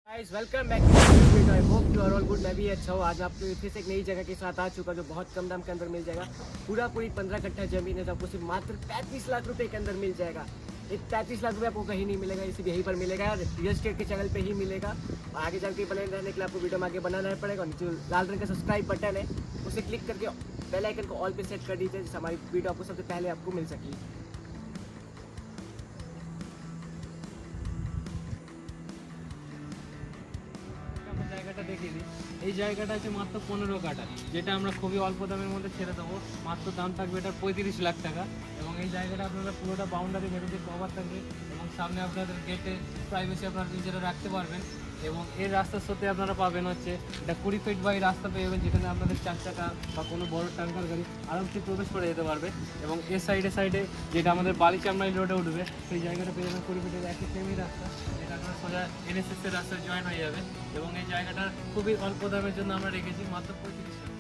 Guys welcome back to video. I hope you are all good. मैं भी अच्छा हूँ। आज आपको फिर से एक नई जगह के साथ आ चुका जो बहुत कम दाम के अंदर मिल जाएगा। पूरी 15 कट्ठा जमीन है जो आपको सिर्फ मात्र 35 लाख रुपए के अंदर मिल जाएगा। एक 35 लाख रुपये आपको कहीं नहीं मिलेगा, सिर्फ यहीं पर मिलेगा, रियल एस्टेट के चैनल पे ही मिलेगा। आगे चल के बने रहने के लिए आपको वीडियो में आगे बनाना पड़ेगा। नीचे लाल रंग का सब्सक्राइब बटन है, उसे क्लिक करके बेल आइकन को ऑल पे सेट कर दीजिए जिससे हमारी वीडियो आपको सबसे पहले आपको मिल सके। জায়গাটা দেখিয়ে দিই। এই জায়গাটা আছে মাত্র 15 কাঠা, যেটা আমরা খুবই অল্প দামের মধ্যে ছেড়ে দেবো। মাত্র দাম থাকবে এটা 35 লাখ টাকা। এবং এই জায়গাটা আপনারা পুরোটা বাউন্ডারি মেরুতে কভার থাকবে এবং সামনে আপনাদের গেটে প্রাইভেসি আপনারা নিজেরা রাখতে পারবেন। এবং এর রাস্তার সাথে আপনারা পাবেন হচ্ছে এটা 20 ফিট বাই রাস্তা পেয়ে যাবেন, যেখানে আপনাদের 4 চাকা বা কোনো বড় ট্যাঙ্কার গাড়ি আরামসে প্রবেশ করে যেতে পারবে। এবং এর সাইডে যেটা আমাদের বালিচামড়াই রোডে উঠবে, সেই জায়গাটা পেয়ে যাবেন 20 ফিটের একই সেমই রাস্তা, যেটা আপনারা সোজা NSS এর রাস্তায় জয়েন হয়ে যাবে। এবং এই জায়গাটা খুবই অল্প দামের জন্য আমরা রেখেছি মাত্র 35 টাকা।